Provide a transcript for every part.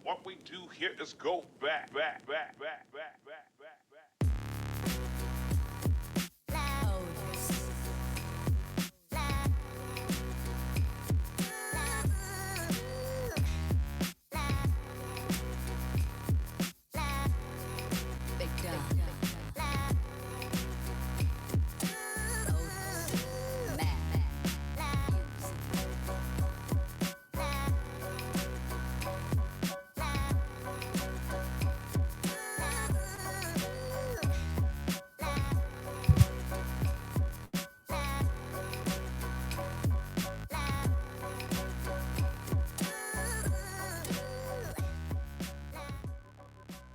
What we do here is go back, back, back, back, back, back, back, back.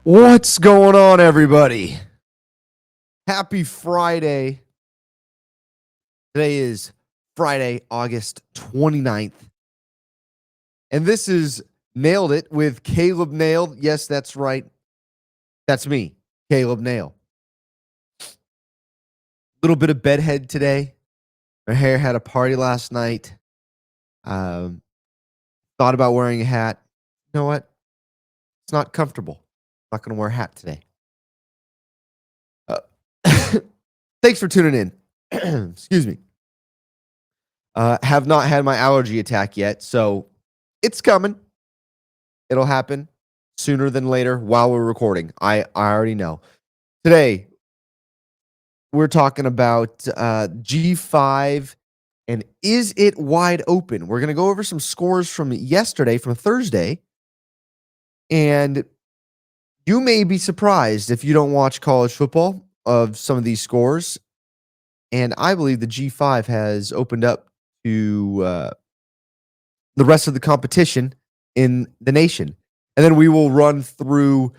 What's going on, everybody? Happy Friday. Today is Friday, August 29th. And this is Nailed It with Caleb Nailed. Yes, that's right. That's me, Caleb Nail. Little bit of bedhead today. My hair had a party last night. Thought about wearing a hat. You know what? It's not comfortable. I'm not going to wear a hat today. Thanks for tuning in. Excuse me. Have not had my allergy attack yet, so it's coming. It'll happen sooner than later while we're recording. I already know. Today, we're talking about G5 and is it wide open? We're going to go over some scores from yesterday, from Thursday, and you may be surprised if you don't watch college football of some of these scores. And I believe the G5 has opened up to the rest of the competition in the nation. And then we will run through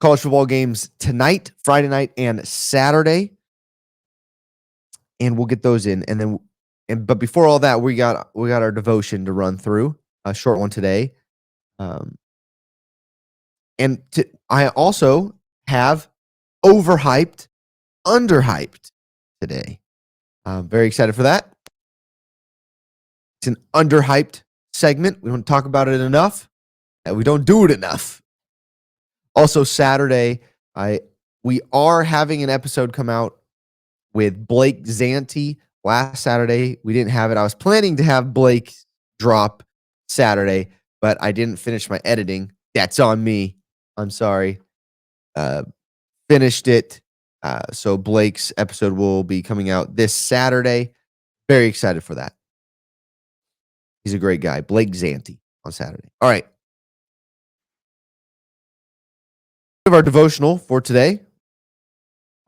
college football games tonight, Friday night, and Saturday. And we'll get those in. But before all that, we got our devotion to run through, a short one today. I also have Overhyped, Underhyped today. I'm very excited for that. It's an underhyped segment. We don't talk about it enough, and we don't do it enough. Also, Saturday, we are having an episode come out with Blake Zanti. Last Saturday, we didn't have it. I was planning to have Blake drop Saturday, but I didn't finish my editing. That's on me. I'm sorry. Finished it. So Blake's episode will be coming out this Saturday. Very excited for that. He's a great guy. Blake Zanti on Saturday. All right. Our devotional for today.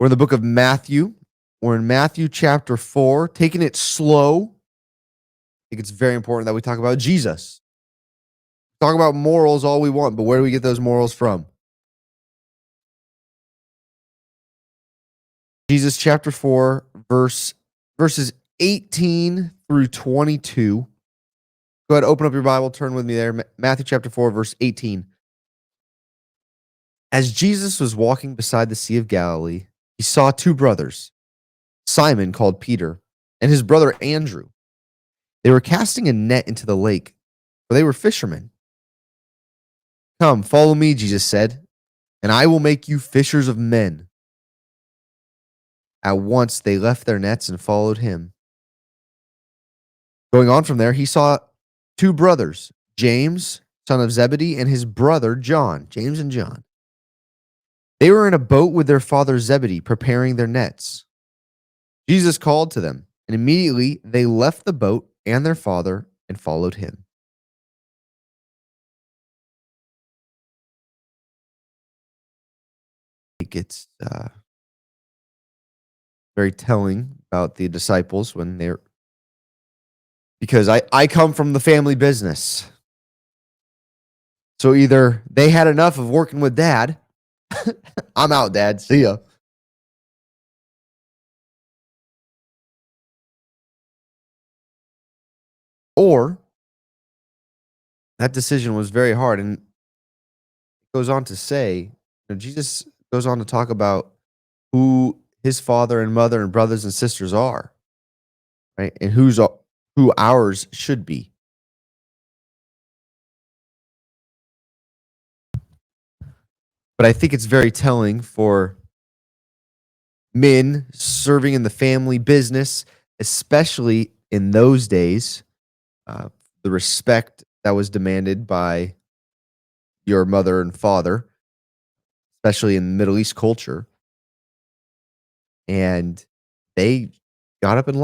We're in the book of Matthew. We're in Matthew chapter 4, taking it slow. I think it's very important that we talk about Jesus. Talk about morals all we want, but where do we get those morals from? Jesus chapter 4, verses 18 through 22. Go ahead, open up your Bible, turn with me there. Matthew chapter 4, verse 18. As Jesus was walking beside the Sea of Galilee, he saw two brothers, Simon, called Peter, and his brother Andrew. They were casting a net into the lake, for they were fishermen. Come, follow me, Jesus said, and I will make you fishers of men. At once they left their nets and followed him. Going on from there, he saw two brothers, James, son of Zebedee, and his brother John, James and John. They were in a boat with their father Zebedee, preparing their nets. Jesus called to them, and immediately they left the boat and their father and followed him. It's very telling about the disciples when they're, because I come from the family business. So either they had enough of working with dad. I'm out, Dad. See ya. Or that decision was very hard. And it goes on to say, Jesus goes on to talk about who his father and mother and brothers and sisters are, right? And who ours should be. But I think it's very telling for men serving in the family business, especially in those days, the respect that was demanded by your mother and father, especially in Middle East culture. And they got up and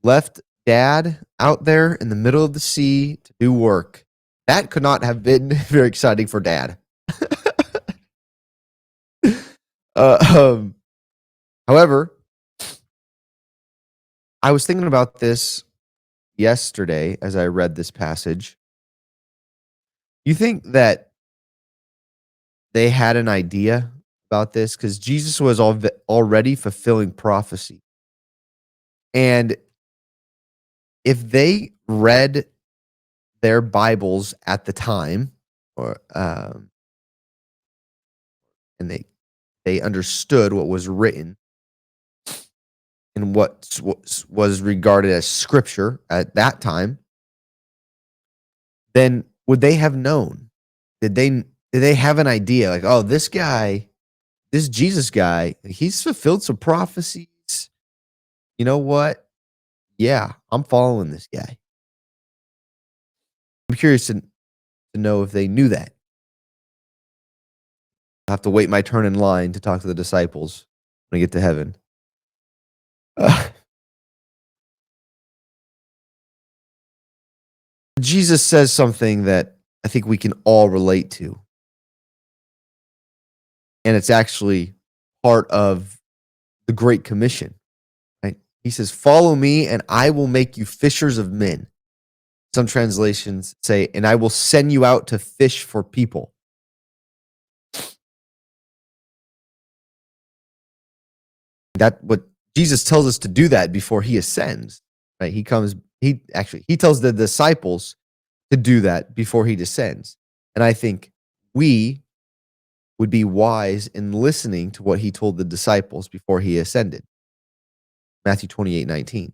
left dad out there in the middle of the sea to do work. That could not have been very exciting for dad. uh, um, However, I was thinking about this yesterday as I read this passage. You think that they had an idea about this? Because Jesus was already fulfilling prophecy. And if they read their Bibles at the time, or and they understood what was written and what was regarded as scripture at that time, then would they have known? Did they have an idea like, oh, this guy, this Jesus guy, he's fulfilled some prophecies. You know what? Yeah, I'm following this guy. I'm curious to know if they knew that. I'll have to wait my turn in line to talk to the disciples when I get to heaven. Jesus says something that I think we can all relate to. And it's actually part of the Great Commission, right? He says, "Follow me and I will make you fishers of men." Some translations say, "And I will send you out to fish for people." That what Jesus tells us to do that before he ascends, right? He tells the disciples to do that before he descends. And I think we would be wise in listening to what he told the disciples before he ascended. Matthew 28:19.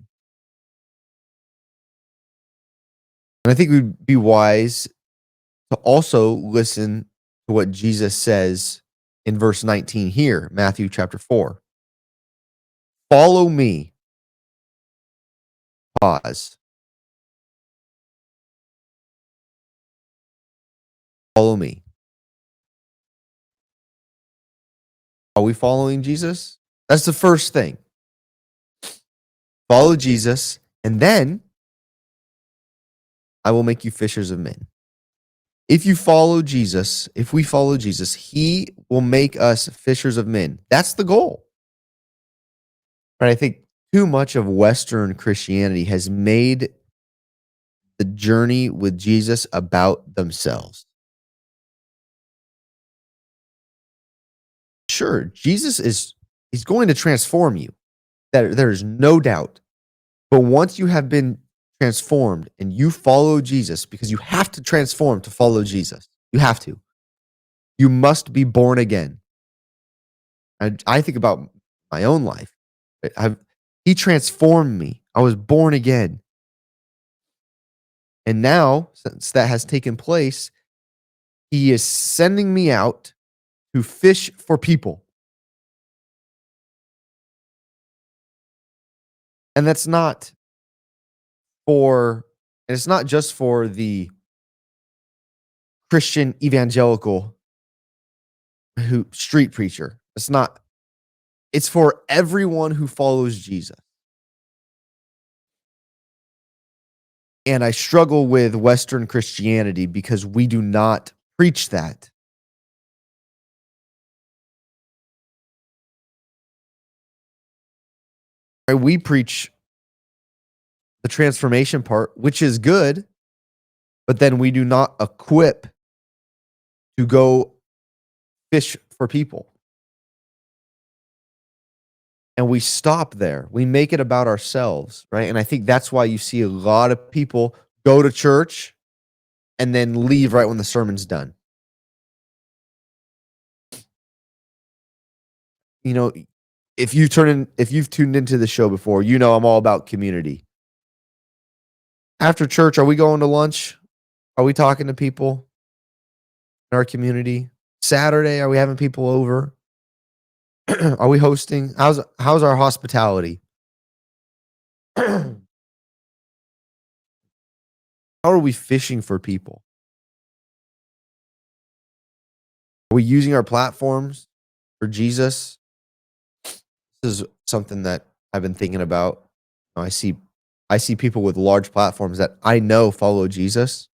And I think we'd be wise to also listen to what Jesus says in verse 19 here, Matthew chapter 4. Follow me. Pause. Follow me. Are we following Jesus? That's the first thing. Follow Jesus, and then I will make you fishers of men. If we follow Jesus, he will make us fishers of men. That's the goal. But I think too much of Western Christianity has made the journey with Jesus about themselves. Sure, he's going to transform you. There's no doubt. But once you have been transformed and you follow Jesus, because you have to transform to follow Jesus. You have to. You must be born again. I think about my own life. He transformed me. I was born again. And now, since that has taken place, he is sending me out to fish for people. And it's not just for the Christian evangelical who street preacher. It's for everyone who follows Jesus. And I struggle with Western Christianity because we do not preach that. Right? We preach the transformation part, which is good, but then we do not equip to go fish for people. And we stop there. We make it about ourselves, right? And I think that's why you see a lot of people go to church and then leave right when the sermon's done. You know, if you've tuned into the show before, you know I'm all about community. After church, are we going to lunch? Are we talking to people in our community? Saturday, are we having people over? Are we hosting? How's our hospitality? How are we fishing for people? Are we using our platforms for Jesus? This is something that I've been thinking about. I see people with large platforms that I know follow Jesus,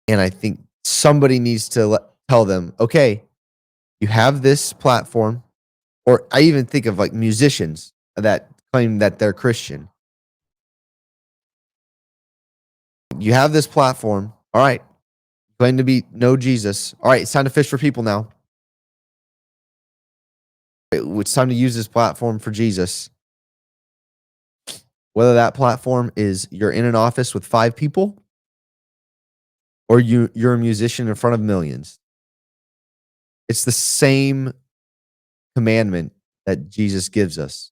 and I think somebody needs to tell them, okay, you have this platform, or I even think of like musicians that claim that they're Christian. You have this platform. All right, claim to be know Jesus. All right, it's time to fish for people now. It's time to use this platform for Jesus. Whether that platform is you're in an office with 5 people or you're a musician in front of millions. It's the same commandment that Jesus gives us.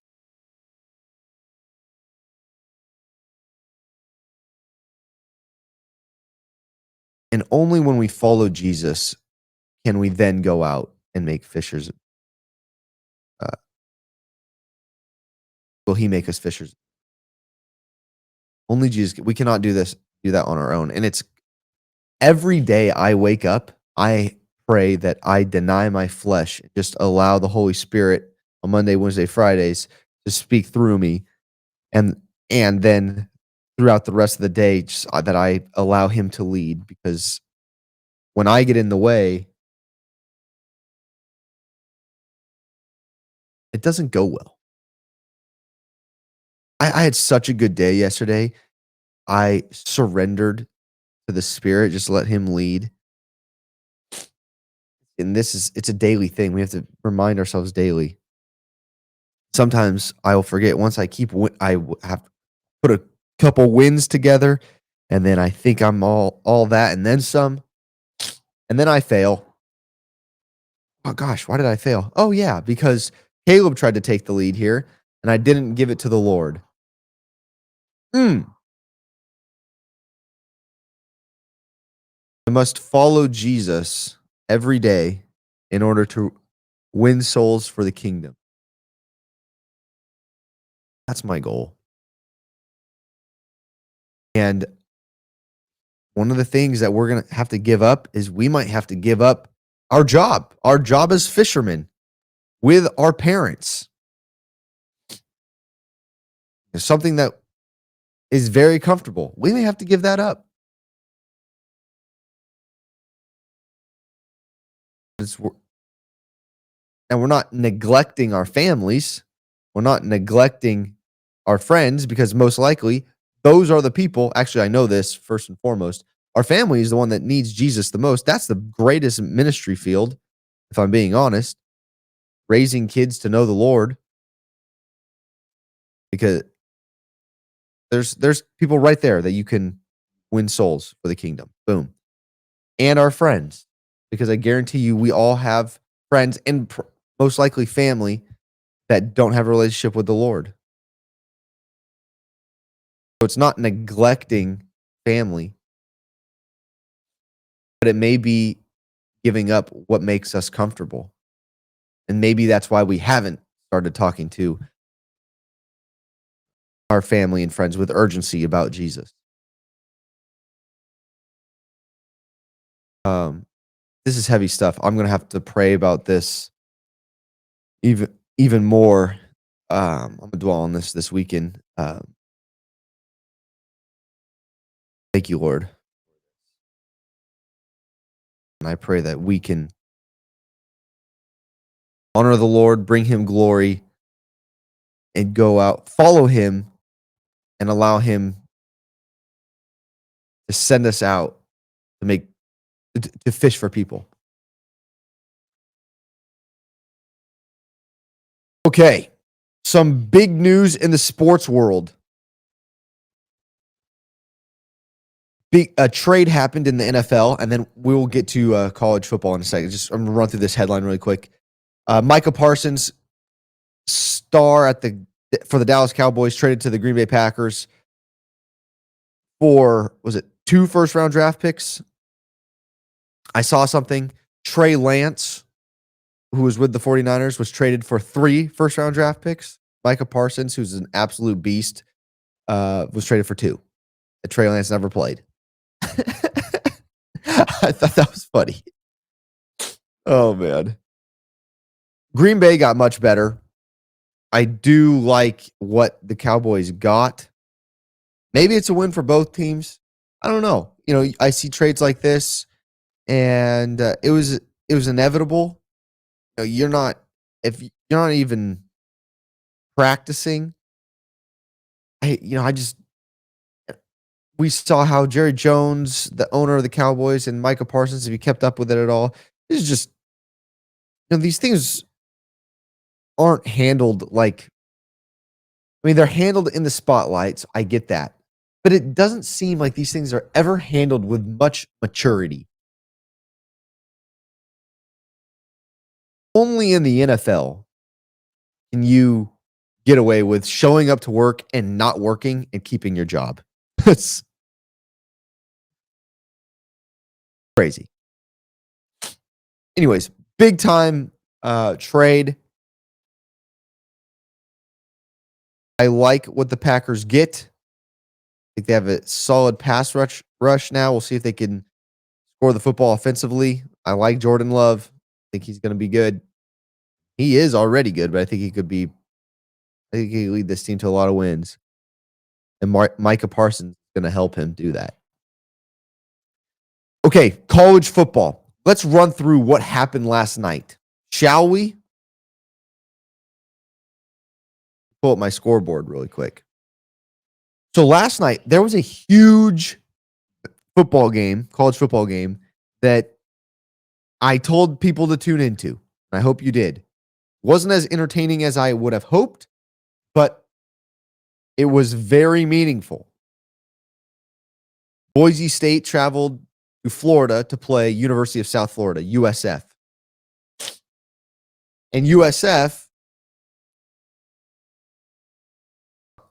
And only when we follow Jesus can we then go out and make fishers. Uh, will he make us fishers? Only Jesus. We cannot do that on our own. And it's every day I wake up, I pray that I deny my flesh, just allow the Holy Spirit on Monday, Wednesday, Fridays to speak through me, and then throughout the rest of the day, just that I allow Him to lead. Because when I get in the way, it doesn't go well. I had such a good day yesterday. I surrendered to the Spirit, just let Him lead. And it's a daily thing. We have to remind ourselves daily. Sometimes I will forget. Once I have put a couple wins together, and then I think I'm all that, and then some, and then I fail. Oh gosh, why did I fail? Oh yeah, because Caleb tried to take the lead here, and I didn't give it to the Lord. I must follow Jesus every day in order to win souls for the kingdom. That's my goal. And one of the things that we're going to have to give up is we might have to give up our job as fishermen with our parents. It's something that is very comfortable. We may have to give that up. And we're not neglecting our families. We're not neglecting our friends, because most likely those are the people. Actually, I know this first and foremost. Our family is the one that needs Jesus the most. That's the greatest ministry field, if I'm being honest. Raising kids to know the Lord, because there's people right there that you can win souls for the kingdom. Boom. And our friends, because I guarantee you, we all have friends and most likely family that don't have a relationship with the Lord. So it's not neglecting family, but it may be giving up what makes us comfortable. And maybe that's why we haven't started talking to our family and friends with urgency about Jesus. This is heavy stuff. I'm going to have to pray about this even more. I'm going to dwell on this weekend. Thank you, Lord. And I pray that we can honor the Lord, bring Him glory, and go out, follow Him, and allow Him to send us out to fish for people. Okay, some big news in the sports world. A trade happened in the NFL, and then we will get to college football in a second. I'm going to run through this headline really quick. Micah Parsons, star for the Dallas Cowboys, traded to the Green Bay Packers for, was it 2 first-round draft picks? I saw something. Trey Lance, who was with the 49ers, was traded for 3 first-round draft picks. Micah Parsons, who's an absolute beast, was traded for 2. Trey Lance never played. I thought that was funny. Oh, man. Green Bay got much better. I do like what the Cowboys got. Maybe it's a win for both teams. I don't know. I see trades like this, and it was inevitable. You're not if you're not even practicing. We saw how Jerry Jones, the owner of the Cowboys, and Micah Parsons, if you kept up with it at all, it's just these things aren't handled like. I mean, they're handled in the spotlights. I get that. But it doesn't seem like these things are ever handled with much maturity. Only in the NFL can you get away with showing up to work and not working and keeping your job. It's crazy. Anyways, big time trade. I like what the Packers get. I think they have a solid pass rush now. We'll see if they can score the football offensively. I like Jordan Love. I think he's going to be good. He is already good, but I think he could lead this team to a lot of wins. And Micah Parsons is going to help him do that. Okay, college football. Let's run through what happened last night. Shall we? Pull up my scoreboard really quick. So last night, there was a huge college football game that I told people to tune into. I hope you did. Wasn't as entertaining as I would have hoped, but it was very meaningful. Boise State traveled to Florida to play University of South Florida, USF. And USF,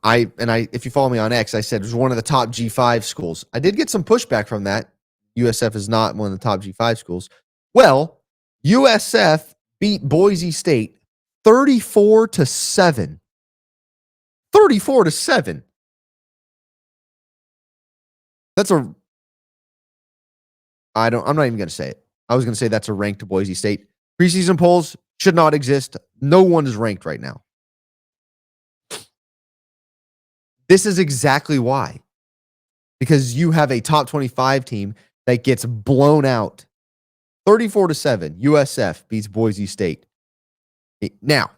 if you follow me on X, I said it was one of the top G5 schools. I did get some pushback from that. USF is not one of the top G5 schools. Well, USF beat Boise State 34-7. 34-7. I'm not even going to say it. I was going to say that's a rank to Boise State. Preseason polls should not exist. No one is ranked right now. This is exactly why. Because you have a top 25 team that gets blown out. 34-7. USF beats Boise State. Now,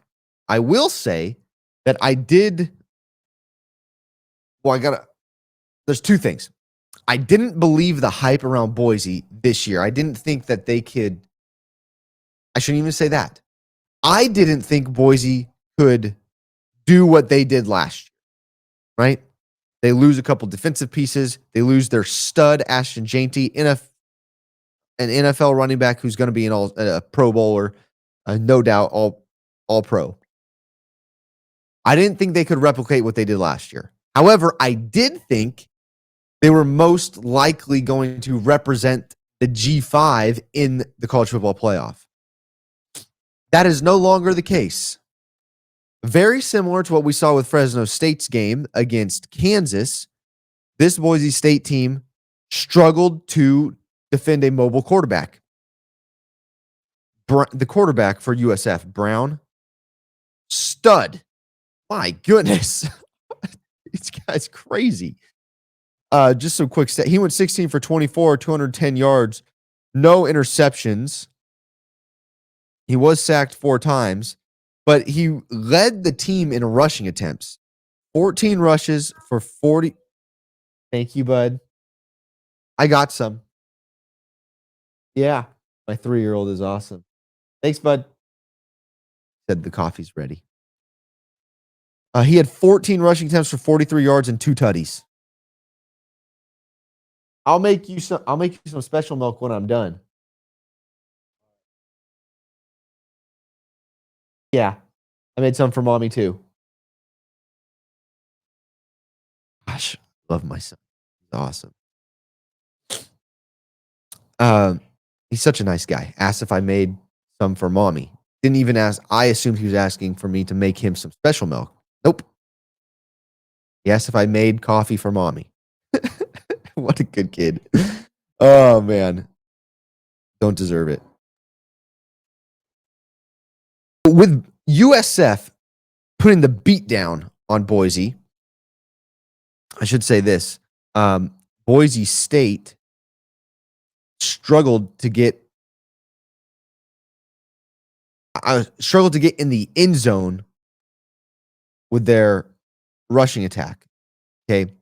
I will say that there's 2 things. I didn't believe the hype around Boise this year. I didn't think that they could. I shouldn't even say that. I didn't think Boise could do what they did last year, right? They lose a couple defensive pieces. They lose their stud, Ashton Janty, an NFL running back who's going to be a Pro Bowler, no doubt, all pro. I didn't think they could replicate what they did last year. However, I did think they were most likely going to represent the G5 in the college football playoff. That is no longer the case. Very similar to what we saw with Fresno State's game against Kansas, this Boise State team struggled to defend a mobile quarterback. The quarterback for USF, Brown, stud. My goodness. This guy's crazy. Just some quick stat. He went 16 for 24, 210 yards, no interceptions. He was sacked 4 times, but he led the team in rushing attempts. 14 rushes for 40. Thank you, bud. I got some. Yeah, my 3-year-old is awesome. Thanks, bud. Said the coffee's ready. He had 14 rushing attempts for 43 yards and 2 tutties. I'll make you some special milk when I'm done. Yeah. I made some for mommy too. Gosh, love my son. He's awesome. He's such a nice guy. Asked if I made some for mommy. Didn't even ask. I assumed he was asking for me to make him some special milk. Nope. He asked if I made coffee for mommy. What a good kid. Oh, man. Don't deserve it. With USF putting the beat down on Boise, I should say this. Boise State struggled to get in the end zone with their rushing attack. Okay.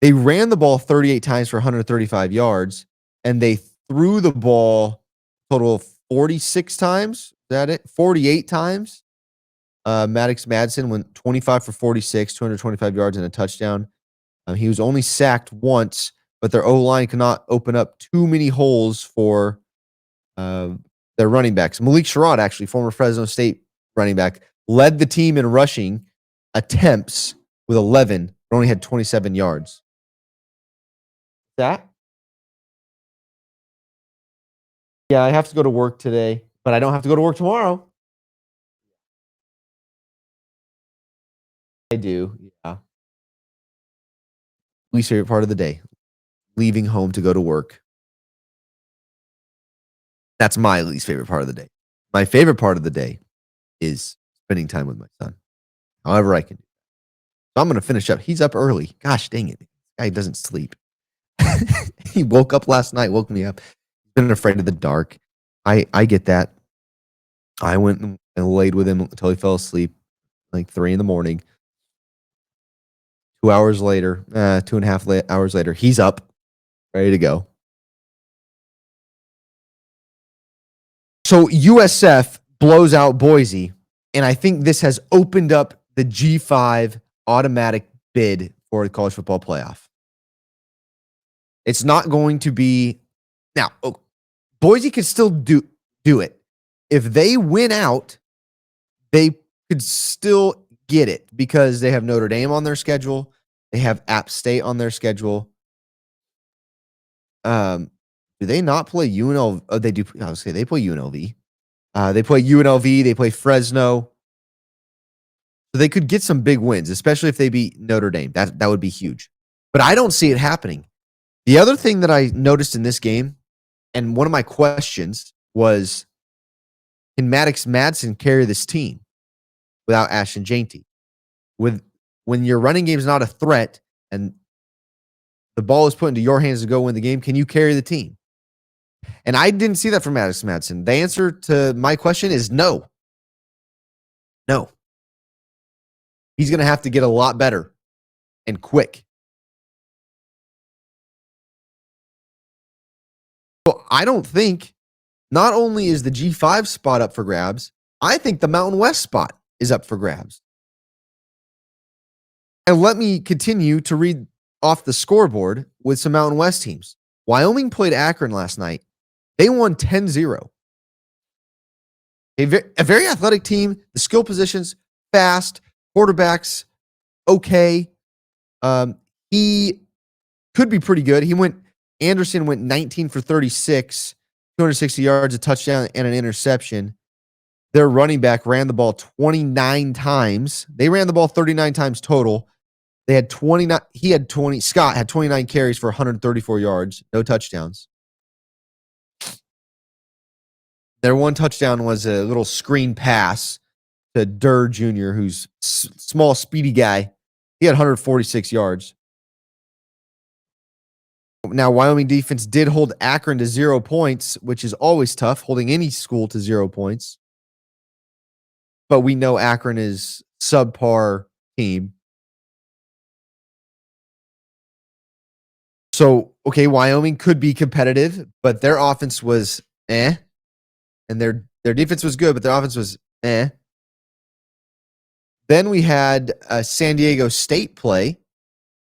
They ran the ball 38 times for 135 yards, and they threw the ball total of 46 times. Is that it? 48 times. Maddox Madsen went 25 for 46, 225 yards and a touchdown. He was only sacked once, but their O-line cannot open up too many holes for their running backs. Malik Sherrod, actually, former Fresno State running back, led the team in rushing attempts with 11, but only had 27 yards. That? Yeah, I have to go to work today, but I don't have to go to work tomorrow. I do, yeah. Least favorite part of the day, leaving home to go to work. That's my least favorite part of the day. My favorite part of the day is spending time with my son, however I can. So I'm going to finish up. He's up early. Gosh dang it. This guy doesn't sleep. He woke up last night, woke me up. He's been afraid of the dark. I get that. I went and laid with him until he fell asleep, like 3 a.m. 2 hours later, 2.5 hours later, he's up, ready to go. So USF blows out Boise, and I think this has opened up the G5 automatic bid for the college football playoff. It's not going to be now. Boise could still do it. If they win out, they could still get it because they have Notre Dame on their schedule. They have App State on their schedule. Do they not play UNLV? Oh, they do. I was saying they play UNLV. They play UNLV. They play Fresno. So they could get some big wins, especially if they beat Notre Dame. That would be huge. But I don't see it happening. The other thing that I noticed in this game, and one of my questions was, can Maddox Madsen carry this team without Ashton Jainty? When your running game is not a threat and the ball is put into your hands to go win the game, can you carry the team? And I didn't see that from Maddox Madsen. The answer to my question is no. No. He's going to have to get a lot better and quick. So I don't think not only is the G5 spot up for grabs, I think the Mountain West spot is up for grabs. And let me continue to read off the scoreboard with some Mountain West teams. Wyoming played Akron last night. They won 10-0. A very athletic team. The skill positions, fast. Quarterbacks, okay. He could be pretty good. Anderson went 19 for 36, 260 yards, a touchdown, and an interception. Their running back ran the ball 29 times. They ran the ball 39 times total. They had 29. Scott had 29 carries for 134 yards, no touchdowns. Their one touchdown was a little screen pass to Durr Jr., who's small, speedy guy. He had 146 yards. Now, Wyoming defense did hold Akron to 0 points, which is always tough, holding any school to 0 points. But we know Akron is subpar team. So, okay, Wyoming could be competitive, but their offense was and their defense was good, but their offense was Then we had San Diego State play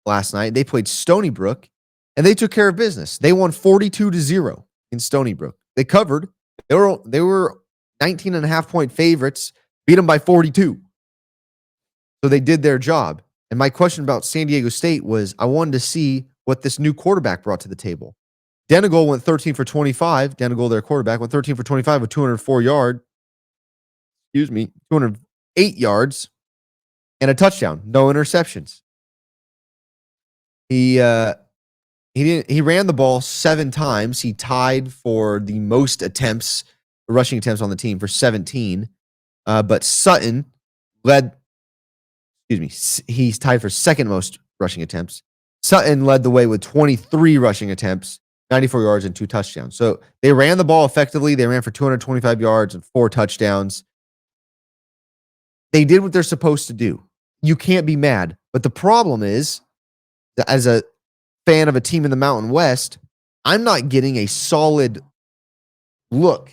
last night. They played Stony Brook, and they took care of business. They won 42-0 in Stony Brook. They covered. They were 19.5-point favorites, beat them by 42. So they did their job. And my question about San Diego State was, I wanted to see what this new quarterback brought to the table. Denegal went 13 for 25. Denegal, their quarterback, went 13 for 25 with 208 yards and a touchdown. No interceptions. He ran the ball 7 times. He tied for the most rushing attempts on the team for 17. But Sutton he's tied for second most rushing attempts. Sutton led the way with 23 rushing attempts, 94 yards and 2 touchdowns. So they ran the ball effectively. They ran for 225 yards and 4 touchdowns. They did what they're supposed to do. You can't be mad. But the problem is, as a fan of a team in the Mountain West, I'm not getting a solid look.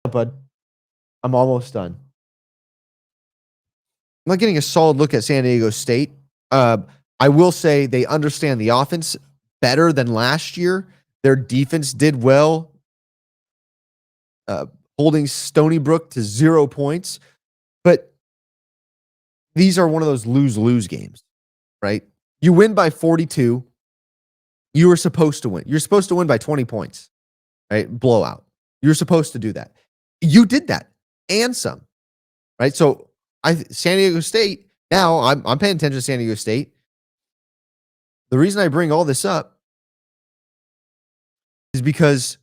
Bud, I'm almost done. I'm not getting a solid look at San Diego State. I will say they understand the offense better than last year. Their defense did well, holding Stony Brook to 0 points. But these are one of those lose-lose games, right? You win by 42. You were supposed to win. You're supposed to win by 20 points, right? Blowout. You're supposed to do that. You did that and some, right? So San Diego State, now I'm paying attention to San Diego State. The reason I bring all this up is because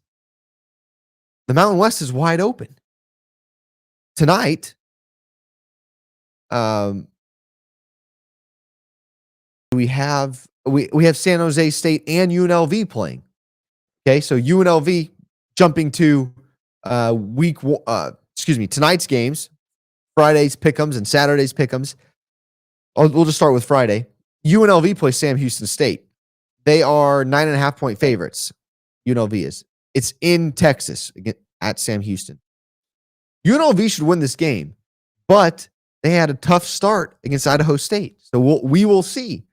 the Mountain West is wide open. Tonight, we have San Jose State and UNLV playing. Okay, so UNLV jumping to tonight's games, Friday's Pick Ems and Saturday's Pick Ems. We'll just start with Friday. UNLV plays Sam Houston State. They are 9.5-point favorites. UNLV is. It's in Texas at Sam Houston. UNLV should win this game, but they had a tough start against Idaho State. So we will see.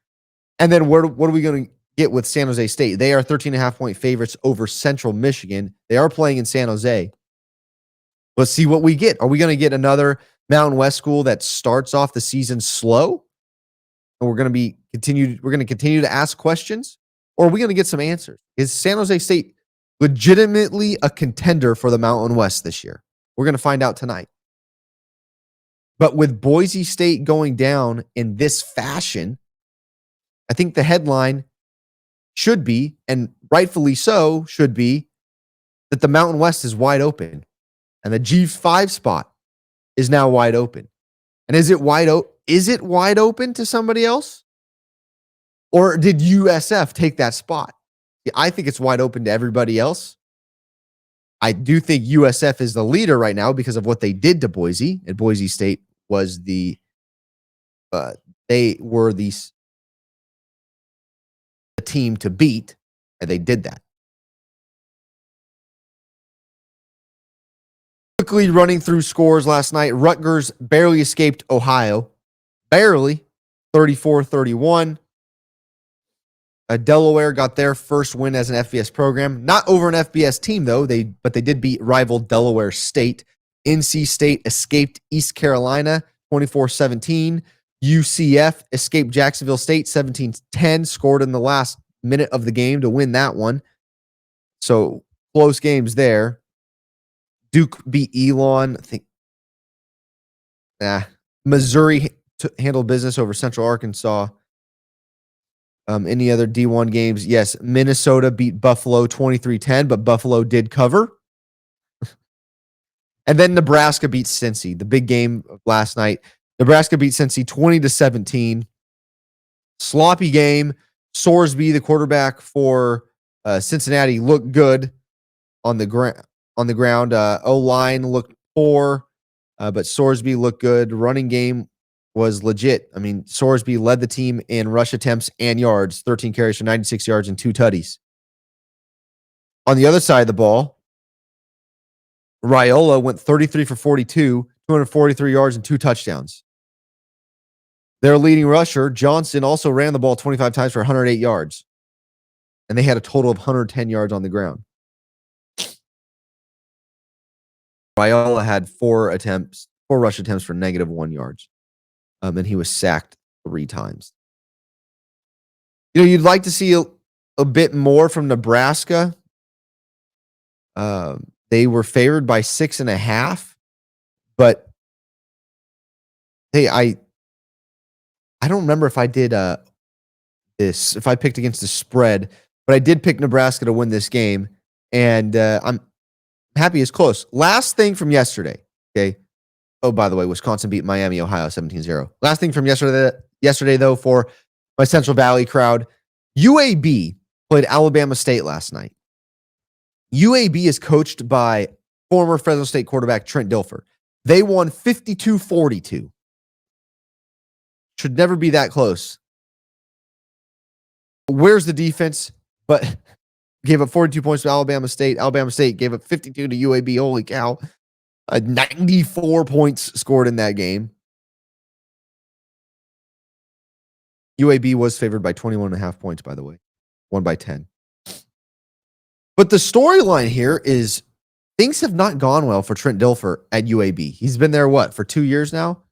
And then what are we going to get with San Jose State? They are 13.5-point favorites over Central Michigan. They are playing in San Jose. Let's see what we get. Are we going to get another Mountain West school that starts off the season slow? And we're going to continue to ask questions? Or are we going to get some answers? Is San Jose State legitimately a contender for the Mountain West this year? We're going to find out tonight. But with Boise State going down in this fashion, I think the headline should be, and rightfully so, should be that the Mountain West is wide open. And the G5 spot is now wide open. And is it wide open to somebody else? Or did USF take that spot? I think it's wide open to everybody else. I do think USF is the leader right now because of what they did to Boise. And Boise State was the team to beat, and they did that. Quickly running through scores last night, Rutgers barely escaped Ohio. Barely. 34-31. Delaware got their first win as an FBS program. Not over an FBS team, though, but they did beat rival Delaware State. NC State escaped East Carolina 24-17. UCF escaped Jacksonville State 17-10, scored in the last minute of the game to win that one. So close games there. Duke beat Elon. Missouri handled business over Central Arkansas. Any other D1 games? Yes, Minnesota beat Buffalo 23-10, but Buffalo did cover. And then Nebraska beat Cincy, the big game of last night. Nebraska beat Cincy 20-17. Sloppy game. Sorsby, the quarterback for Cincinnati, looked good on the ground. O-line looked poor, but Sorsby looked good. Running game was legit. I mean, Sorsby led the team in rush attempts and yards, 13 carries for 96 yards and 2 tutties. On the other side of the ball, Raiola went 33 for 42, 243 yards and 2 touchdowns. Their leading rusher, Johnson, also ran the ball 25 times for 108 yards. And they had a total of 110 yards on the ground. Raiola had 4 rush attempts for -1 yards. And he was sacked 3 times. You'd like to see a bit more from Nebraska. They were favored by 6.5, but hey, I don't remember if I did if I picked against the spread, but I did pick Nebraska to win this game, and I'm happy it's close. Last thing from yesterday, okay? Oh, by the way, Wisconsin beat Miami, Ohio 17-0. Last thing from yesterday, though, for my Central Valley crowd, UAB played Alabama State last night. UAB is coached by former Fresno State quarterback Trent Dilfer. They won 52-42. Should never be that close. Where's the defense? But gave up 42 points to Alabama State. Alabama State gave up 52 to UAB. Holy cow. 94 points scored in that game. UAB was favored by 21.5 points, by the way. Won by 10. But the storyline here is things have not gone well for Trent Dilfer at UAB. He's been there, for 2 years now?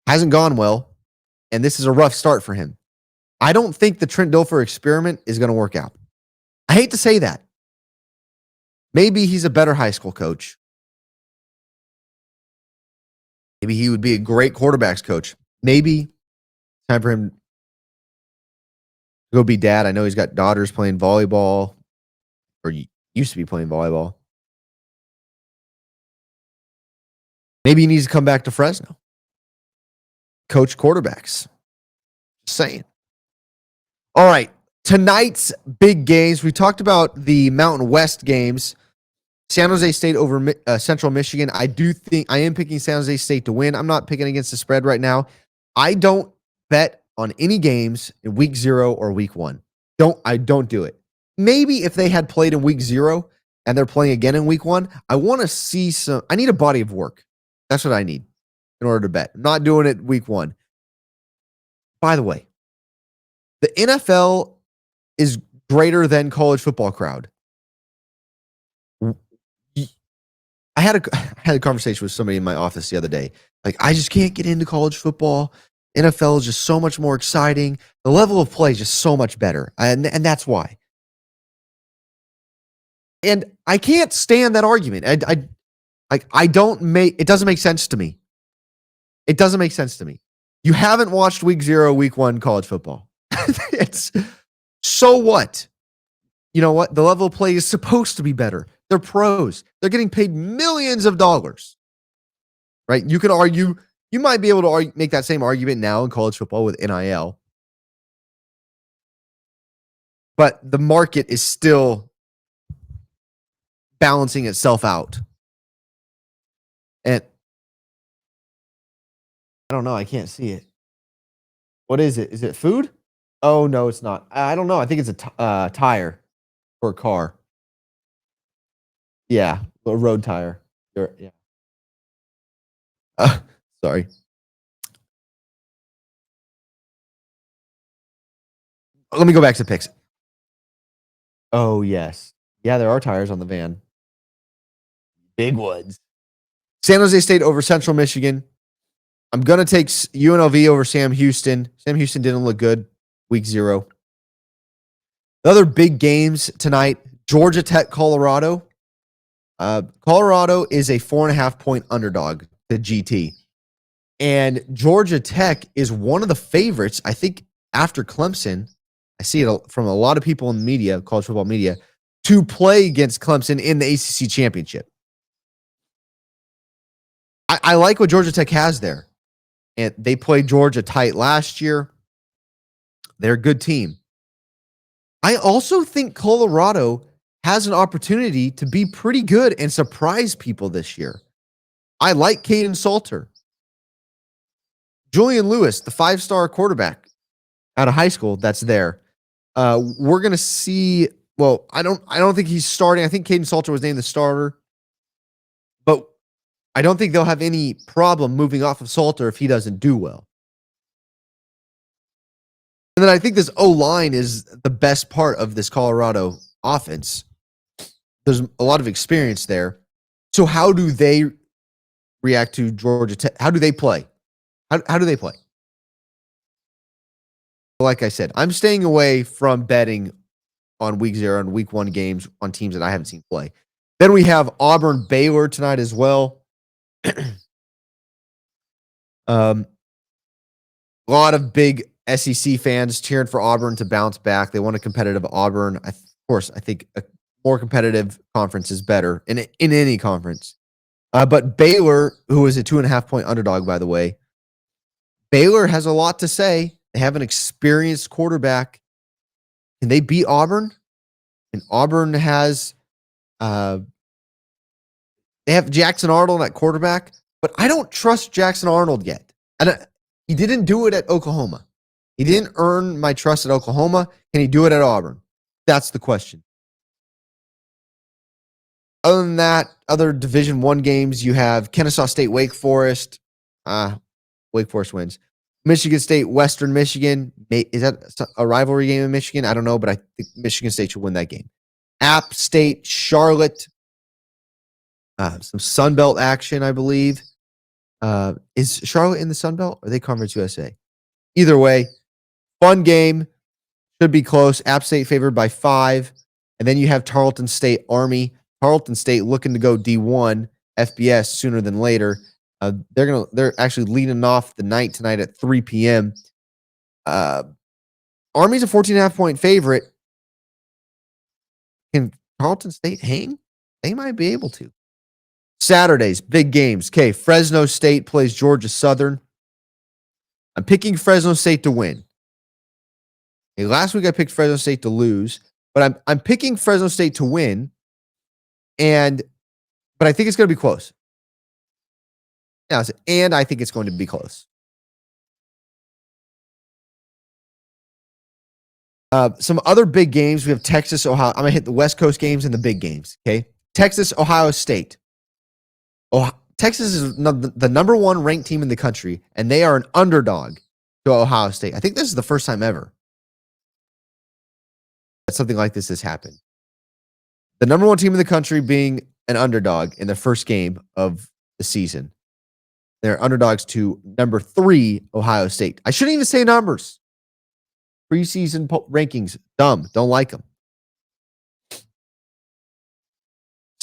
Hasn't gone well, and this is a rough start for him. I don't think the Trent Dilfer experiment is going to work out. I hate to say that. Maybe he's a better high school coach. Maybe he would be a great quarterbacks coach. Maybe time for him to go be dad. I know he's got daughters playing volleyball, or used to be playing volleyball. Maybe he needs to come back to Fresno. Coach quarterbacks. Just saying. All right. Tonight's big games. We talked about the Mountain West games. San Jose State over Central Michigan. I am picking San Jose State to win. I'm not picking against the spread right now. I don't bet on any games in week 0 or week 1. I don't do it. Maybe if they had played in week 0 and they're playing again in week 1, I want to see I need a body of work. That's what I need in order to bet. I'm not doing it week 1. By the way, the NFL is greater than college football crowd. I had a conversation with somebody in my office the other day. Like, I just can't get into college football. NFL is just so much more exciting. The level of play is just so much better. And that's why. And I can't stand that argument. It doesn't make sense to me. It doesn't make sense to me. You haven't watched week 0, week 1 college football. It's so what? You know what? The level of play is supposed to be better. They're pros. They're getting paid millions of dollars. Right? You can argue, you might be able to make that same argument now in college football with NIL. But the market is still balancing itself out. And I don't know. I can't see it. What is it? Is it food? Oh, no, it's not. I don't know. I think it's a tire for a car. Yeah, a road tire. Yeah. Sorry. Let me go back to picks. Oh, yes. Yeah, there are tires on the van. Big ones. San Jose State over Central Michigan. I'm going to take UNLV over Sam Houston. Sam Houston didn't look good week 0. The other big games tonight, Georgia Tech, Colorado. Colorado is a 4.5 point underdog to GT. And Georgia Tech is one of the favorites, I think, after Clemson. I see it from a lot of people in the media, college football media, to play against Clemson in the ACC championship. I like what Georgia Tech has there. And they played Georgia tight last year. They're a good team. I also think Colorado has an opportunity to be pretty good and surprise people this year. I like Caden Salter. Julian Lewis, the 5-star quarterback out of high school that's there. We're going to see, well, I don't think he's starting. I think Caden Salter was named the starter. But I don't think they'll have any problem moving off of Salter if he doesn't do well. And then I think this O-line is the best part of this Colorado offense. There's a lot of experience there. So how do they react to Georgia Tech? How do they play? How do they play? Like I said, I'm staying away from betting on week 0 and week 1 games on teams that I haven't seen play. Then we have Auburn Baylor tonight as well. A lot of big SEC fans cheering for Auburn to bounce back. They want a competitive Auburn. Of course, I think a more competitive conference is better in any conference. But Baylor, who is a 2.5-point underdog, by the way, Baylor has a lot to say. They have an experienced quarterback. Can they beat Auburn? And Auburn has they have Jackson Arnold at quarterback, but I don't trust Jackson Arnold yet. He didn't do it at Oklahoma. He didn't earn my trust at Oklahoma. Can he do it at Auburn? That's the question. Other than that, other Division I games, you have Kennesaw State, Wake Forest. Wake Forest wins. Michigan State, Western Michigan. Is that a rivalry game in Michigan? I don't know, but I think Michigan State should win that game. App State, Charlotte. Some Sun Belt action, I believe. Is Charlotte in the Sun Belt? Or are they Conference USA? Either way, fun game. Should be close. App State favored by 5. And then you have Tarleton State, Army. Tarleton State looking to go D1 FBS sooner than later. They're actually leading off the night tonight at 3 p.m. Army's a 14.5-point favorite. Can Tarleton State hang? They might be able to. Saturdays, big games. Okay, Fresno State plays Georgia Southern. I'm picking Fresno State to win. Okay, last week I picked Fresno State to lose, but I'm picking Fresno State to win, but I think it's going to be close. And I think it's going to be close. Some other big games. We have Texas, Ohio. I'm going to hit the West Coast games and the big games. Okay, Texas, Ohio State. Texas is the number 1 ranked team in the country, and they are an underdog to Ohio State. I think this is the first time ever that something like this has happened. The number 1 team in the country being an underdog in the first game of the season. They're underdogs to number 3 Ohio State. I shouldn't even say numbers. Preseason rankings, dumb. Don't like them.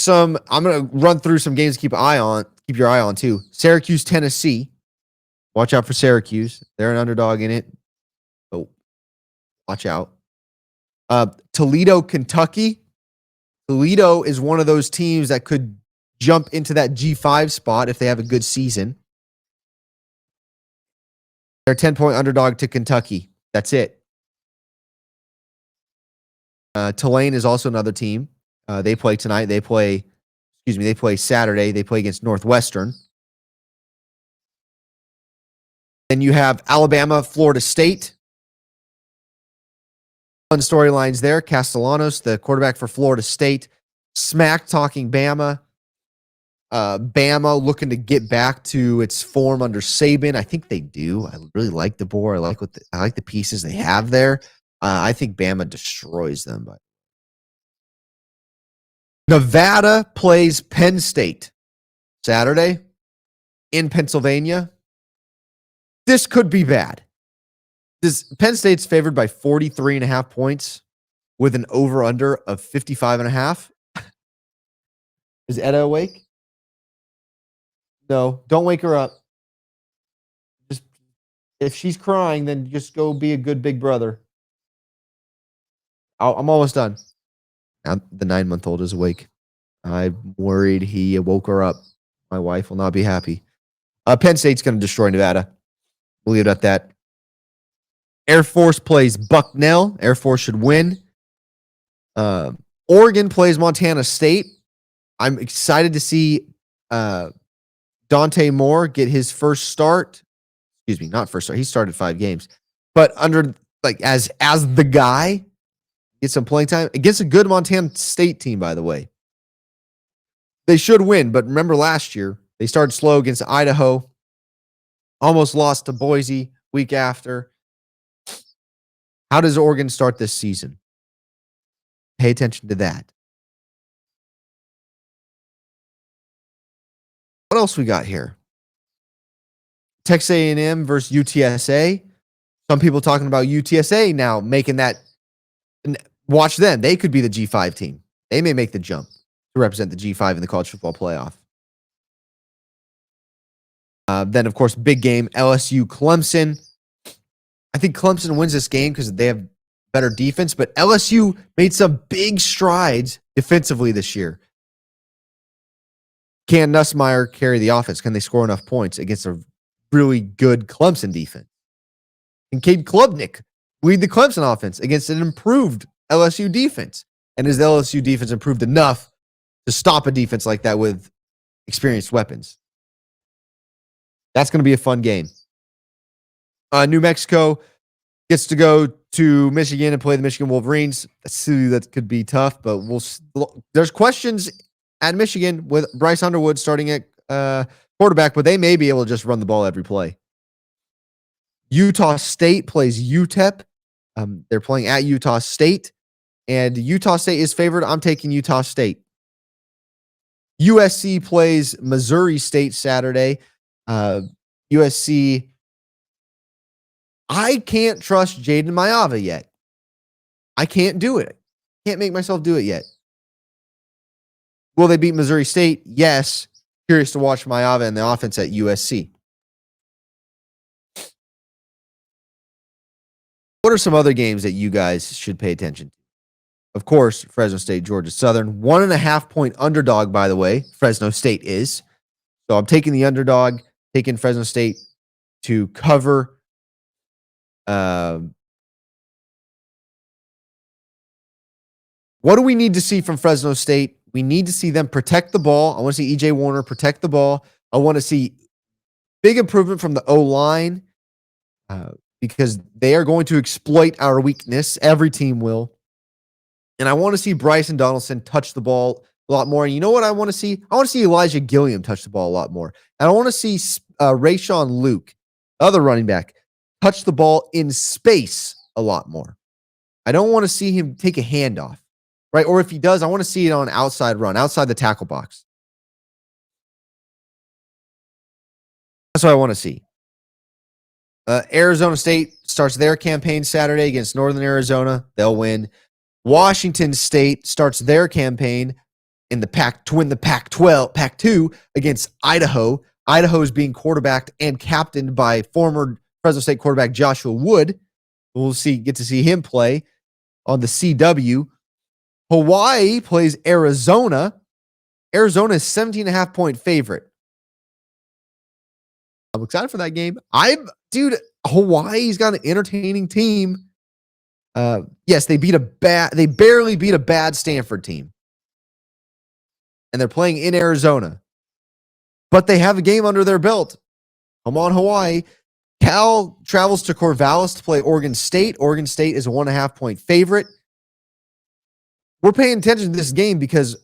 I'm going to run through some games to keep your eye on too. Syracuse, Tennessee. Watch out for Syracuse. They're an underdog in it. So watch out. Toledo, Kentucky. Toledo is one of those teams that could jump into that G5 spot if they have a good season. They're a 10-point underdog to Kentucky. That's it. Tulane is also another team. They play tonight. They play Saturday. They play against Northwestern. Then you have Alabama, Florida State. Fun storylines there. Castellanos, the quarterback for Florida State, smack talking Bama. Bama looking to get back to its form under Saban. I think they do. I really like DeBoer. I like the pieces they have there. I think Bama destroys them. But Nevada plays Penn State Saturday in Pennsylvania. This could be bad. Penn State's favored by 43.5 points with an over-under of 55.5. Is Etta awake? No, don't wake her up. Just if she's crying, then just go be a good big brother. I'm almost done. Now the 9-month-old is awake. I'm worried he woke her up. My wife will not be happy. Penn State's going to destroy Nevada. We'll leave it at that. Air Force plays Bucknell. Air Force should win. Oregon plays Montana State. I'm excited to see Dante Moore get his first start. Excuse me, not first start. He started 5 games. But as the guy, get some playing time against a good Montana State team, by the way. They should win, but remember last year, they started slow against Idaho. Almost lost to Boise week after. How does Oregon start this season? Pay attention to that. What else we got here? Texas A&M versus UTSA. Some people talking about UTSA now making that. Watch them. They could be the G5 team. They may make the jump to represent the G5 in the college football playoff. Then, of course, big game, LSU Clemson. I think Clemson wins this game because they have better defense, but LSU made some big strides defensively this year. Can Nussmeier carry the offense? Can they score enough points against a really good Clemson defense? Can Cade Klubnik lead the Clemson offense against an improved LSU defense? And is the LSU defense improved enough to stop a defense like that with experienced weapons? That's going to be a fun game. New Mexico gets to go to Michigan and play the Michigan Wolverines. That could be tough, but there's questions at Michigan with Bryce Underwood starting at quarterback, but they may be able to just run the ball every play. Utah State plays UTEP. They're playing at Utah State, and Utah State is favored. I'm taking Utah State. USC plays Missouri State Saturday. USC, I can't trust Jaden Mayava yet. I can't do it. Can't make myself do it yet. Will they beat Missouri State? Yes. Curious to watch Mayava and the offense at USC. What are some other games that you guys should pay attention to? Of course, Fresno State, Georgia Southern. 1.5 point underdog, by the way. Fresno State is. So I'm taking the underdog, taking Fresno State to cover. What do we need to see from Fresno State? We need to see them protect the ball. I want to see EJ Warner protect the ball. I want to see big improvement from the O-line because they are going to exploit our weakness. Every team will. And I want to see Bryson Donaldson touch the ball a lot more. And you know what I want to see? I want to see Elijah Gilliam touch the ball a lot more. And I want to see Rayshawn Luke, other running back, touch the ball in space a lot more. I don't want to see him take a handoff, right? Or if he does, I want to see it on an outside run, outside the tackle box. That's what I want to see. Arizona State starts their campaign Saturday against Northern Arizona. They'll win. Washington State starts their campaign in the Pac-2 against Idaho. Idaho is being quarterbacked and captained by former Fresno State quarterback Joshua Wood. We'll get to see him play on the CW. Hawaii plays Arizona. Arizona is 17.5 point favorite. I'm excited for that game. Hawaii's got an entertaining team. Yes, they barely beat a bad Stanford team. And they're playing in Arizona. But they have a game under their belt. Come on, Hawaii. Cal travels to Corvallis to play Oregon State. Oregon State is a 1.5 point favorite. We're paying attention to this game because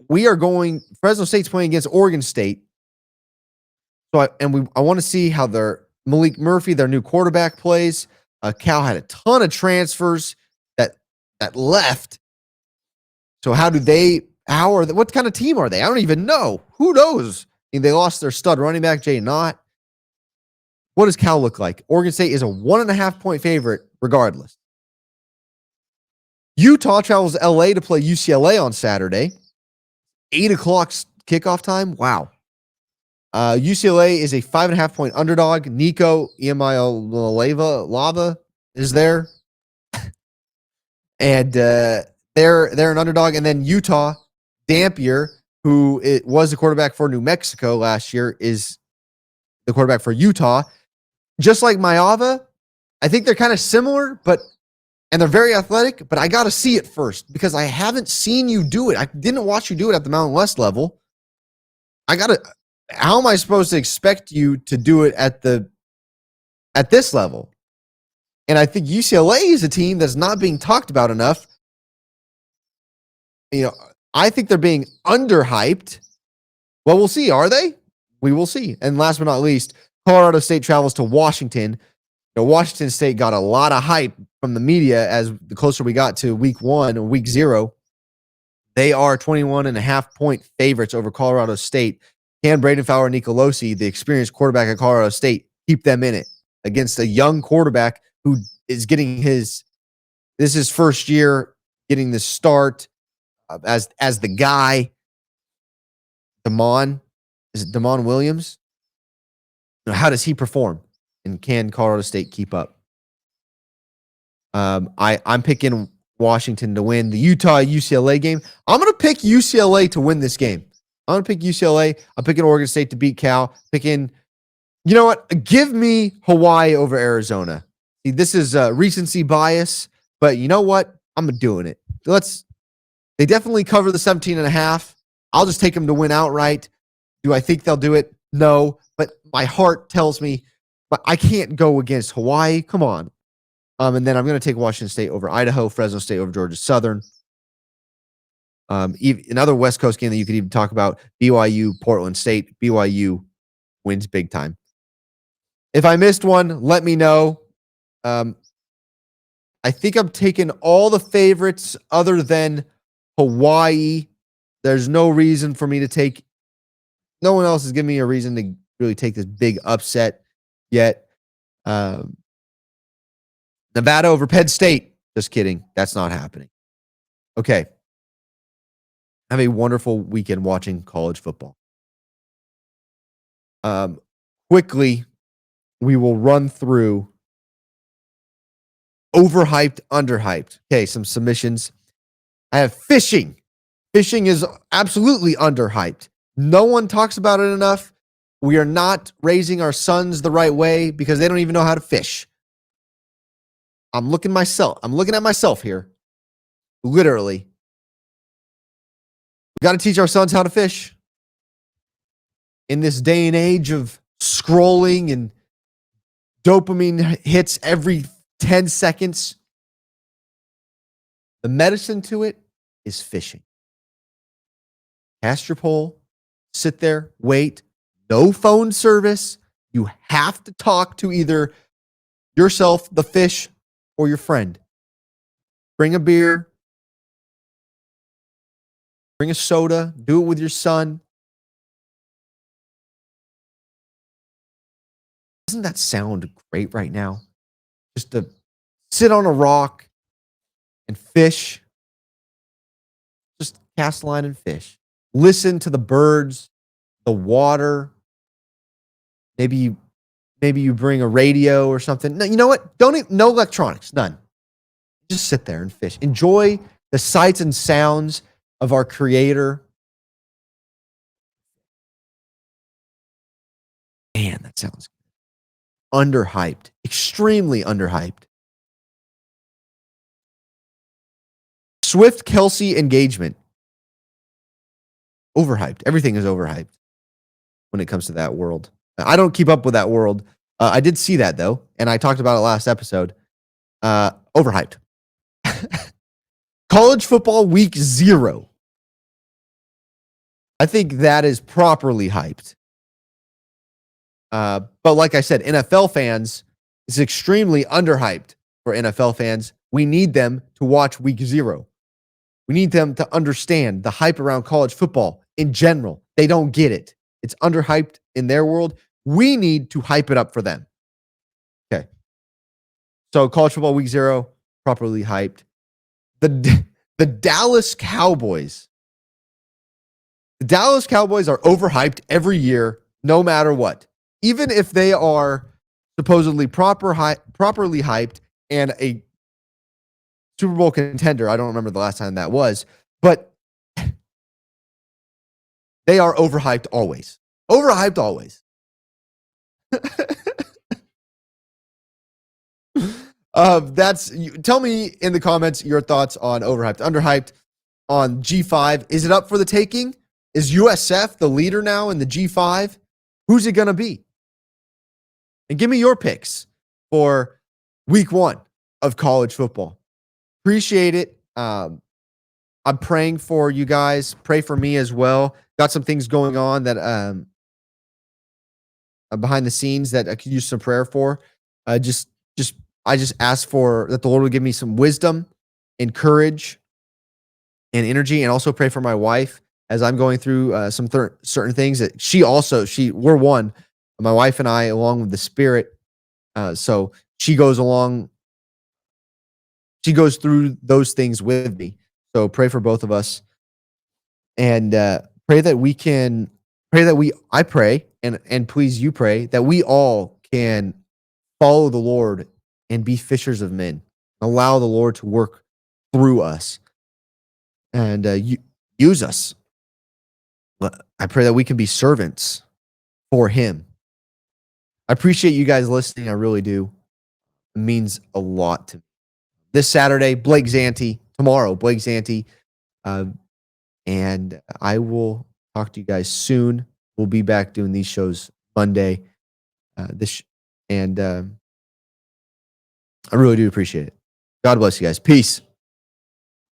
Fresno State's playing against Oregon State. So I want to see how their Malik Murphy, their new quarterback, plays. Cal had a ton of transfers that left. So what kind of team are they? I don't even know. Who knows? I mean, they lost their stud running back, Jay Knott. What does Cal look like? Oregon State is a 1.5 point favorite regardless. Utah travels to LA to play UCLA on Saturday. 8 o'clock kickoff time. Wow. UCLA is a 5.5 point underdog. Nico Lava is there. And they're an underdog. And then Utah, Dampier, who was the quarterback for New Mexico last year, is the quarterback for Utah. Just like Mayava, I think they're kind of similar, and they're very athletic, but I got to see it first because I haven't seen you do it. I didn't watch you do it at the Mountain West level. How am I supposed to expect you to do it at this level? And I think UCLA is a team that's not being talked about enough. I think they're being underhyped. Well, we'll see. Are they? We will see. And last but not least, Colorado State travels to Washington. Washington State got a lot of hype from the media as the closer we got to week 1 or week 0. They are 21.5 point favorites over Colorado State. Can Braden Fowler and Nicolosi, the experienced quarterback at Colorado State, keep them in it? against a young quarterback who is getting this is his first year getting the start as the guy. Is it Damon Williams? How does he perform? And can Colorado State keep up? I'm picking Washington to win the Utah UCLA game. I'm going to pick UCLA to win this game. I'm going to pick UCLA. I'm picking Oregon State to beat Cal. You know what? Give me Hawaii over Arizona. See, this is recency bias, but you know what? I'm doing it. They definitely cover the 17.5. I'll just take them to win outright. Do I think they'll do it? No, but my heart tells me, but I can't go against Hawaii. Come on. And then I'm going to take Washington State over Idaho, Fresno State over Georgia Southern. Another West Coast game that you could even talk about, BYU, Portland State. BYU wins big time. If I missed one, let me know. I think I'm taking all the favorites other than Hawaii. There's no reason for me to take. No one else has given me a reason to really take this big upset yet. Nevada over Penn State. Just kidding. That's not happening. Okay. Have a wonderful weekend watching college football. Quickly, we will run through overhyped, underhyped. Okay, some submissions. I have fishing. Fishing is absolutely underhyped. No one talks about it enough. We are not raising our sons the right way because they don't even know how to fish. I'm looking at myself here. Literally. We got to teach our sons how to fish. In this day and age of scrolling and dopamine hits every 10 seconds, the medicine to it is fishing. Cast your pole, sit there, wait, no phone service. You have to talk to either yourself, the fish, or your friend. Bring a beer. Bring a soda. Do it with your son. Doesn't that sound great right now? Just to sit on a rock and fish. Just cast a line and fish. Listen to the birds, the water. Maybe you bring a radio or something. No, you know what? No electronics, none. Just sit there and fish. Enjoy the sights and sounds of our Creator. Man, that sounds good. Underhyped. Extremely underhyped. Swift Kelsey engagement. Overhyped. Everything is overhyped when it comes to that world. I don't keep up with that world. I did see that, though, and I talked about it last episode. Overhyped. College football week 0. I think that is properly hyped. But like I said, NFL fans, it's extremely underhyped for NFL fans. We need them to watch week 0. We need them to understand the hype around college football in general. They don't get it. It's underhyped in their world. We need to hype it up for them. Okay. So college football week 0, properly hyped. The Dallas Cowboys. The Dallas Cowboys are overhyped every year, no matter what. Even if they are supposedly properly hyped and a Super Bowl contender. I don't remember the last time that was, but they are overhyped always. Overhyped always. Tell me in the comments your thoughts on overhyped, underhyped, on G5. Is it up for the taking? Is USF the leader now in the G5? Who's it going to be? And give me your picks for week 1 of college football. Appreciate it. I'm praying for you guys. Pray for me as well. Got some things going on that behind the scenes that I could use some prayer for. I just ask for that the Lord would give me some wisdom and courage and energy, and also pray for my wife as I'm going through some certain things that we're one. My wife and I, along with the Spirit, So she goes along. She goes through those things with me. So pray for both of us, and pray that we can. Pray that we. I pray, and please you pray that we all can follow the Lord and be fishers of men. Allow the Lord to work through us and use us. I pray that we can be servants for Him. I appreciate you guys listening. I really do. It means a lot to me. This Saturday, Blake Zanti. Tomorrow, Blake Zanti. And I will talk to you guys soon. We'll be back doing these shows Monday. And I really do appreciate it. God bless you guys. Peace.